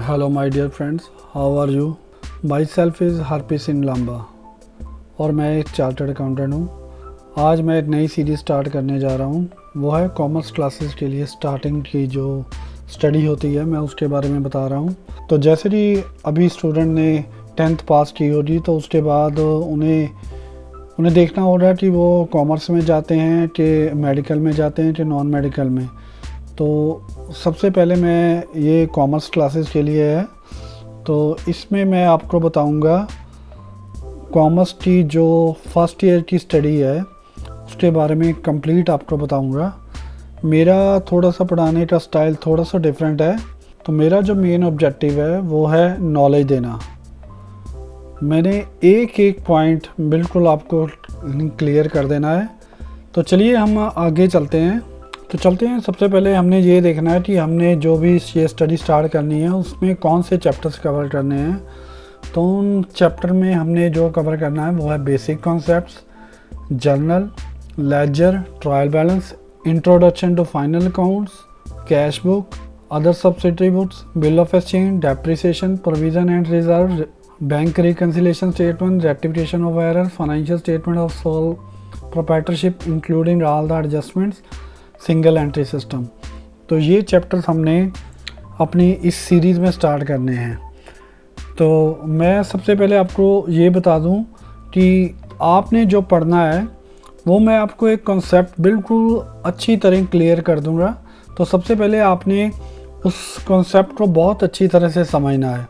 Hello my dear friends, how are you? Myself is Harpreet Singh Lamba और मैं एक chartered accountant हूँ। आज मैं एक नई सीरीज़ स्टार्ट करने जा रहा हूँ, वो है कॉमर्स क्लासेस के लिए स्टार्टिंग की जो स्टडी होती है, मैं उसके बारे में बता रहा हूँ। तो जैसे कि अभी स्टूडेंट ने 10th पास की होगी तो उसके बाद उन्हें देखना होगा कि वो कॉमर्स में जाते हैं कि मेडिकल में जाते हैं कि नॉन मेडिकल में। तो सबसे पहले मैं ये कॉमर्स क्लासेस के लिए है, तो इसमें मैं आपको बताऊंगा कॉमर्स की जो फर्स्ट ईयर की स्टडी है उसके बारे में कंप्लीट आपको बताऊंगा। मेरा थोड़ा सा पढ़ाने का स्टाइल थोड़ा सा डिफरेंट है, तो मेरा जो मेन ऑब्जेक्टिव है वो है नॉलेज देना। मैंने एक एक पॉइंट बिल्कुल आपको क्लियर कर देना है। तो चलिए हम आगे चलते हैं। सबसे पहले हमने ये देखना है कि हमने जो भी ये स्टडी स्टार्ट करनी है उसमें कौन से चैप्टर्स कवर करने हैं। तो उन चैप्टर में हमने जो कवर करना है वो है basic concepts, journal, ledger, trial balance, introduction to final accounts, cash book, other subsidiary books, bill of exchange, depreciation, provision and reserve, bank reconciliation statement, rectification of error, financial statement of sole proprietorship including all the adjustments, single entry system. तो ये chapters हमने अपनी इस series में start करने हैं। तो मैं सबसे पहले आपको ये बता दूं कि आपने जो पढ़ना है वो मैं आपको एक कॉन्सेप्ट बिल्कुल अच्छी तरह क्लियर कर दूंगा। तो सबसे पहले आपने उस कॉन्सेप्ट को बहुत अच्छी तरह से समझना है।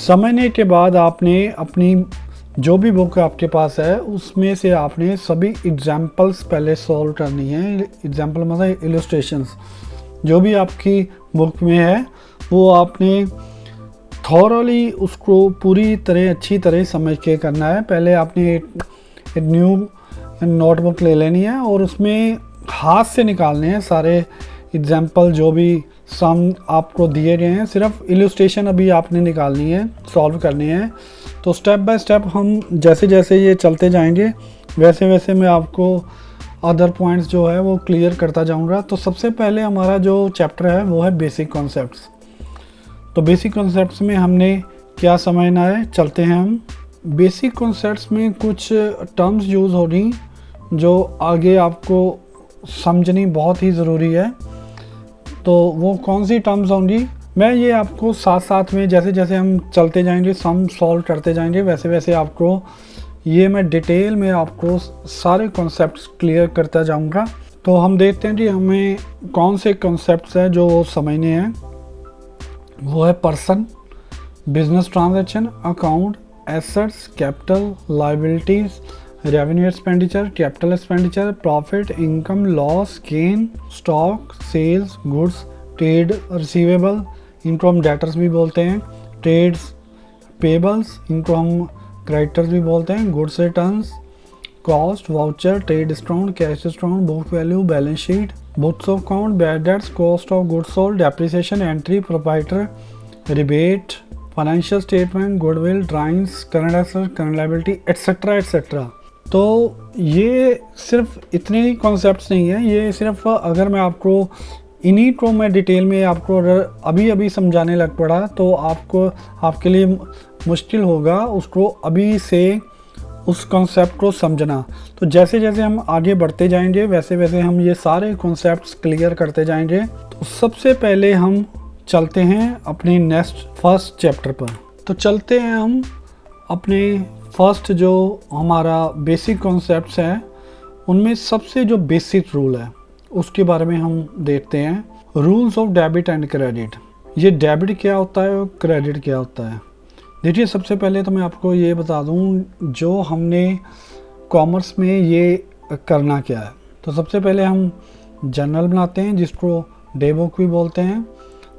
समझने के बाद आपने अपनी जो भी बुक आपके पास है उसमें से आपने सभी एग्जाम्पल्स पहले सॉल्व करनी है। एग्जाम्पल मतलब इलस्ट्रेशंस जो भी आपकी बुक में है वो आपने थॉरली उसको पूरी तरह अच्छी तरह समझ के करना है। पहले आपने एक न्यू नोटबुक ले लेनी है और उसमें हाथ से निकालने हैं सारे एग्जाम्पल जो भी सम आपको दिए गए हैं। सिर्फ इलस्ट्रेशन अभी आपने निकालनी है, सॉल्व करनी है। तो स्टेप बाय स्टेप हम जैसे जैसे ये चलते जाएंगे वैसे वैसे मैं आपको अदर पॉइंट्स जो है वो क्लियर करता जाऊंगा। तो सबसे पहले हमारा जो चैप्टर है वो है बेसिक कॉन्सेप्ट्स। तो बेसिक कॉन्सेप्ट्स में हमने क्या समझना है, चलते हैं हम। बेसिक कॉन्सेप्ट्स में कुछ टर्म्स यूज़ हो रही जो आगे आपको समझनी बहुत ही ज़रूरी है। तो वो कौन सी टर्म्स होंगी मैं ये आपको साथ साथ में जैसे जैसे हम चलते जाएंगे, सम सॉल्व करते जाएंगे, वैसे वैसे आपको ये मैं डिटेल में आपको सारे कॉन्सेप्ट्स क्लियर करता जाऊंगा। तो हम देखते हैं कि हमें कौन से कॉन्सेप्ट्स हैं जो समझने हैं। वो है person, business transaction, account, assets, capital, liabilities, revenue expenditure, capital expenditure, profit, income, loss, gain, stock, sales, goods, trade receivable, इनको हम डेटर्स भी बोलते हैं, ट्रेड्स पेबल्स, इनको हम क्रेडिटर्स भी बोलते हैं, goods returns, cost, voucher, trade discount, cash discount, book value, balance sheet, books of account, bad debts, cost of goods sold, depreciation, entry, proprietor, rebate, financial statement, goodwill, drawings, current asset, current liability, etcetera etcetera. तो ये सिर्फ इतने ही concepts नहीं है, ये सिर्फ अगर मैं आपको इन्हीं को मैं डिटेल में आपको अगर अभी अभी समझाने लग पड़ा तो आपके लिए मुश्किल होगा उसको अभी से उस कॉन्सेप्ट को समझना। तो जैसे जैसे हम आगे बढ़ते जाएंगे वैसे वैसे हम ये सारे कॉन्सेप्ट्स क्लियर करते जाएंगे। तो सबसे पहले हम चलते हैं अपने फर्स्ट चैप्टर पर। तो चलते हैं हम अपने फर्स्ट जो हमारा बेसिक कॉन्सेप्ट्स हैं उनमें सबसे जो बेसिक रूल है उसके बारे में हम देखते हैं। Rules of debit and credit. ये डेबिट क्या होता है और क्रेडिट क्या होता है। देखिए सबसे पहले तो मैं आपको ये बता दूं जो हमने कॉमर्स में ये करना क्या है। तो सबसे पहले हम जर्नल बनाते हैं जिसको डे बुक भी बोलते हैं।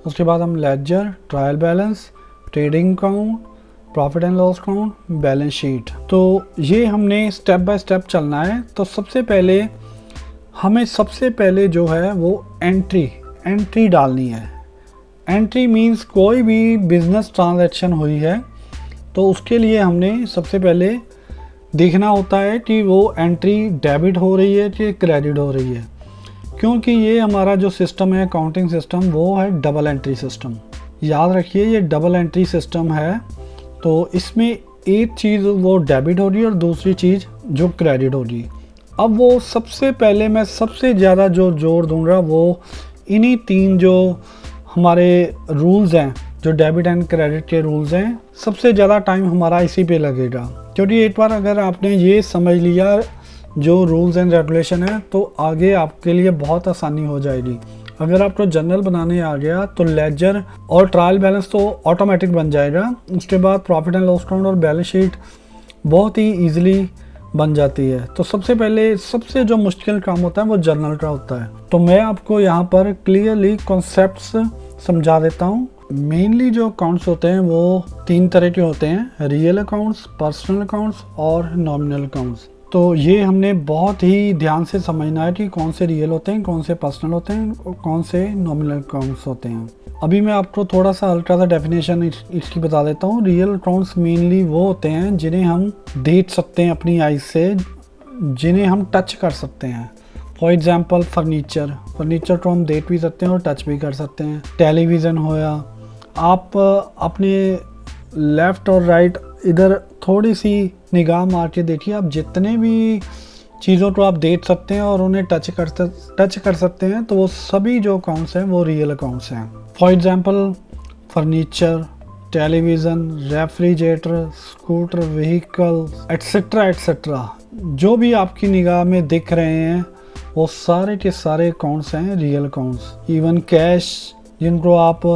उसके बाद हम ledger, trial balance, trading account, profit and loss account, balance sheet. तो ये हमने स्टेप बाय स्टेप चलना है। तो सबसे पहले हमें जो है वो एंट्री डालनी है। एंट्री मींस कोई भी बिजनेस ट्रांजैक्शन हुई है तो उसके लिए हमने सबसे पहले देखना होता है कि वो एंट्री डेबिट हो रही है कि क्रेडिट हो रही है। क्योंकि ये हमारा जो सिस्टम है अकाउंटिंग सिस्टम वो है डबल एंट्री सिस्टम। याद रखिए ये डबल एंट्री सिस्टम है, तो इसमें एक चीज़ वो डेबिट हो रही है और दूसरी चीज़ जो क्रेडिट हो रही है। अब वो सबसे पहले मैं सबसे ज़्यादा जो जोर दूंगा वो इन्हीं 3 जो हमारे रूल्स हैं, जो डेबिट एंड क्रेडिट के रूल्स हैं, सबसे ज़्यादा टाइम हमारा इसी पे लगेगा। क्योंकि एक बार अगर आपने ये समझ लिया जो रूल्स एंड रेगुलेशन है तो आगे आपके लिए बहुत आसानी हो जाएगी। अगर आपको जर्नल बनाने आ गया तो लेजर और ट्रायल बैलेंस तो ऑटोमेटिक बन जाएगा। उसके बाद प्रॉफिट एंड लॉस अकाउंट और बैलेंस शीट बहुत ही ईजिली बन जाती है। तो सबसे पहले सबसे जो मुश्किल काम होता है वो जर्नल का होता है। तो मैं आपको यहाँ पर क्लियरली कॉन्सेप्ट्स समझा देता हूँ। मेनली जो अकाउंट्स होते हैं वो 3 तरह के होते हैं, रियल अकाउंट्स, पर्सनल अकाउंट्स और नॉमिनल अकाउंट्स। तो ये हमने बहुत ही ध्यान से समझना है कि कौन से रियल होते हैं, कौन से पर्सनल होते हैं और कौन से नॉमिनल अकाउंट्स होते हैं। अभी मैं आपको थोड़ा सा हल्का सा डेफिनेशन इसकी बता देता हूँ। रियल अकाउंट्स मेनली वो होते हैं जिन्हें हम देख सकते हैं अपनी आइज से, जिन्हें हम टच कर सकते हैं। फॉर एग्जांपल फर्नीचर को हम देख भी सकते हैं और टच भी कर सकते हैं। टेलीविज़न होया, आप अपने लेफ़्ट और राइट इधर थोड़ी सी निगाह मार के देखिए, आप जितने भी चीज़ों को आप देख सकते हैं और उन्हें टच कर सकते हैं, तो वो सभी जो अकाउंट्स हैं वो रियल अकाउंट्स हैं। For example furniture, television, refrigerator, scooter, vehicle etcetera जो भी आपकी निगाह में दिख रहे हैं वो सारे के सारे अकाउंट्स हैं रियल अकाउंट्स। इवन कैश जिनको आप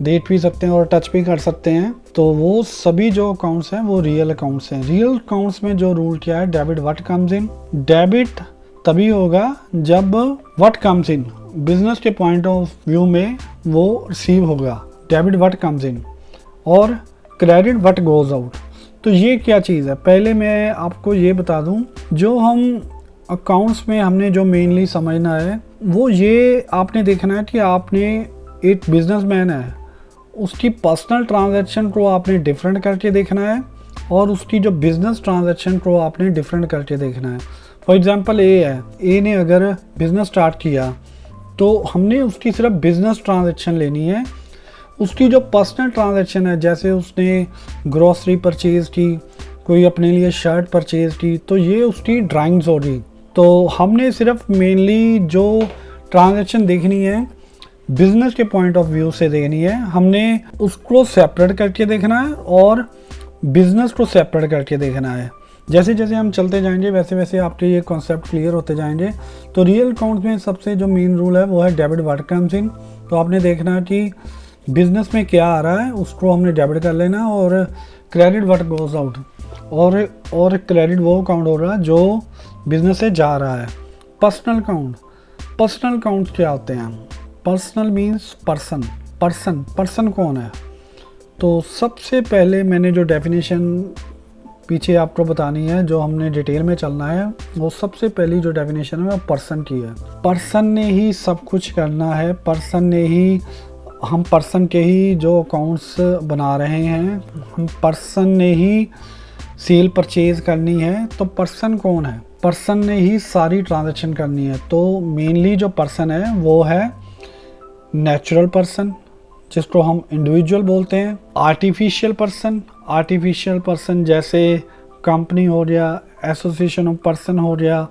देख भी सकते हैं और टच भी कर सकते हैं, तो वो सभी जो अकाउंट्स हैं वो रियल अकाउंट्स हैं। रियल अकाउंट्स में जो रूल क्या है, debit what comes in, debit तभी होगा जब व्हाट कम्स इन बिजनेस के पॉइंट ऑफ व्यू में वो रिसीव होगा, डेबिट व्हाट कम्स इन, और क्रेडिट व्हाट गोज आउट। तो ये क्या चीज़ है, पहले मैं आपको ये बता दूं, जो हम अकाउंट्स में हमने जो मेनली समझना है वो ये आपने देखना है कि आपने एक बिजनेसमैन है, उसकी पर्सनल ट्रांजैक्शन को आपने डिफरेंट करके देखना है और उसकी जो बिज़नेस ट्रांजैक्शन को आपने डिफरेंट करके देखना है। फॉर एग्जांपल ए ने अगर बिज़नेस स्टार्ट किया तो हमने उसकी सिर्फ बिज़नेस ट्रांजैक्शन लेनी है। उसकी जो पर्सनल ट्रांजैक्शन है, जैसे उसने ग्रॉसरी परचेज़ की, कोई अपने लिए शर्ट परचेज़ की, तो ये उसकी ड्राइंग्स होगी। तो हमने सिर्फ मेनली जो ट्रांजैक्शन देखनी है बिज़नेस के पॉइंट ऑफ व्यू से देखनी है, हमने उसको सेपरेट करके देखना है और बिज़नेस को सेपरेट करके देखना है। जैसे जैसे हम चलते जाएंगे वैसे वैसे आपके ये कॉन्सेप्ट क्लियर होते जाएंगे। तो रियल अकाउंट में सबसे जो मेन रूल है वो है डेबिट व्हाट कम्स इन। तो आपने देखना है कि बिज़नेस में क्या आ रहा है उसको हमने डेबिट कर लेना, और क्रेडिट व्हाट गोज आउट, और क्रेडिट वो अकाउंट हो रहा है जो बिज़नेस से जा रहा है। पर्सनल अकाउंट क्या होते हैं, पर्सनल मीन्स पर्सन कौन है। तो सबसे पहले मैंने जो डेफिनेशन पीछे आपको बतानी है, जो हमने डिटेल में चलना है, वो सबसे पहली जो डेफिनेशन है वो पर्सन की है। पर्सन ने ही सब कुछ करना है, हम पर्सन के ही जो अकाउंट्स बना रहे हैं, हम पर्सन ने ही सेल परचेज करनी है। तो पर्सन कौन है, पर्सन ने ही सारी ट्रांजैक्शन करनी है। तो मेनली जो पर्सन है वो है नेचुरल पर्सन, जिसको हम इंडिविजुअल बोलते हैं। आर्टिफिशियल पर्सन जैसे कंपनी हो गया, एसोसिएशन ऑफ पर्सन हो गया,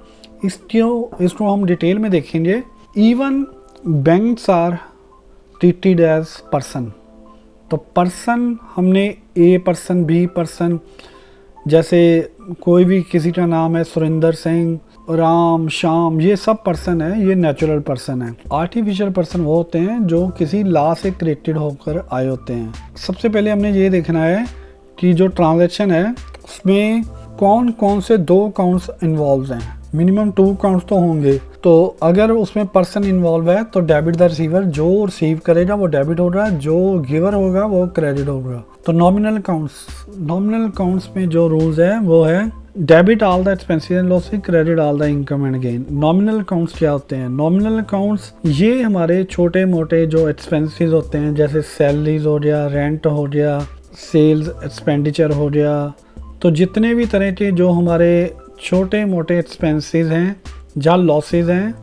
इसको हम डिटेल में देखेंगे। Even banks are treated as person. तो पर्सन हमने ए पर्सन, बी पर्सन, जैसे कोई भी किसी का नाम है सुरेंद्र सिंह, राम, श्याम, ये सब पर्सन है, ये नेचुरल पर्सन है। आर्टिफिशियल पर्सन वो होते हैं जो किसी लॉ से क्रिएटेड होकर आए होते हैं। सबसे पहले हमने ये देखना है कि जो ट्रांजैक्शन है उसमें कौन कौन से 2 अकाउंट्स इन्वॉल्व हैं। मिनिमम 2 अकाउंट्स तो होंगे। तो अगर उसमें पर्सन इन्वॉल्व है तो डेबिट द रिसीवर, जो रिसीव करेगा वो डेबिट होगा, जो गिवर होगा वो क्रेडिट होगा। तो नॉमिनल अकाउंट्स में जो रूल्स है वो है debit all the expenses and losses, credit all the income and gain. Nominal accounts क्या होते हैं, नॉमिनल अकाउंट्स ये हमारे छोटे मोटे जो एक्सपेंसेस होते हैं, जैसे सैलरीज हो गया, रेंट हो गया, सेल्स एक्सपेंडिचर हो गया, तो जितने भी तरह के जो हमारे छोटे मोटे एक्सपेंसेस हैं, जहाँ लॉसेस हैं,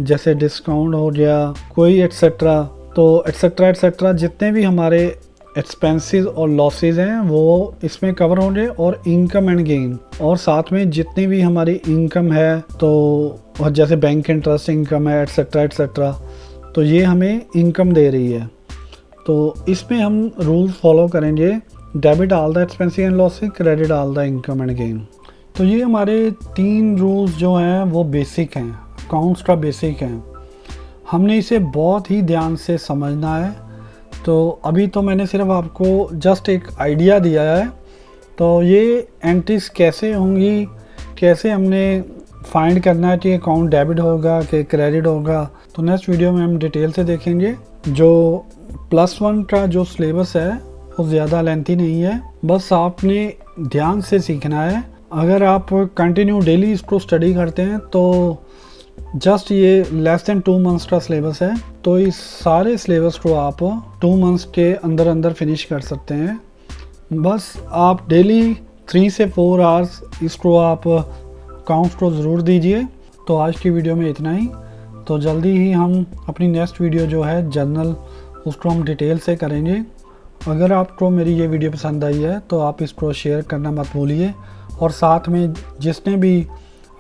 जैसे डिस्काउंट हो गया कोई एट्सेट्रा, तो एट्सेट्रा जितने भी हमारे एक्सपेंसेस और लॉसेस हैं वो इसमें कवर होंगे, और इनकम एंड गेन, और साथ में जितनी भी हमारी इनकम है, तो जैसे बैंक इंटरेस्ट इनकम है एट्सेट्रा, तो ये हमें इनकम दे रही है। तो इसमें हम रूल्स फॉलो करेंगे, debit all the expenses and losses, credit all the income and gain. तो ये हमारे 3 रूल्स जो हैं वो बेसिक हैं, अकाउंट्स का बेसिक हैं। हमने इसे बहुत ही ध्यान से समझना है। तो अभी तो मैंने सिर्फ आपको जस्ट एक आइडिया दिया है, तो ये एंट्रीज कैसे होंगी, कैसे हमने फाइंड करना है कि अकाउंट डेबिट होगा कि क्रेडिट होगा, तो नेक्स्ट वीडियो में हम डिटेल से देखेंगे। जो +1 का जो सिलेबस है वो ज़्यादा लेंथी नहीं है, बस आपने ध्यान से सीखना है। अगर आप कंटिन्यू डेली इसको स्टडी करते हैं तो जस्ट ये लेस देन 2 मंथ्स का सिलेबस है, तो इस सारे सिलेबस को आप 2 मंथ्स के अंदर अंदर फिनिश कर सकते हैं। बस आप डेली 3 से 4 आवर्स इसको आप अकाउंट्स को ज़रूर दीजिए। तो आज की वीडियो में इतना ही। तो जल्दी ही हम अपनी नेक्स्ट वीडियो जो है जर्नल, उसको हम डिटेल से करेंगे। अगर आपको मेरी ये वीडियो पसंद आई है तो आप इसको शेयर करना मत भूलिए, और साथ में जिसने भी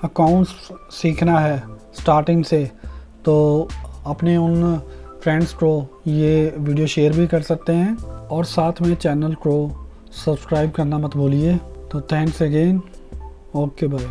अकाउंट्स सीखना है स्टार्टिंग से, तो अपने उन फ्रेंड्स को ये वीडियो शेयर भी कर सकते हैं, और साथ में चैनल को सब्सक्राइब करना मत भूलिए। तो थैंक्स अगेन, ओके बाय।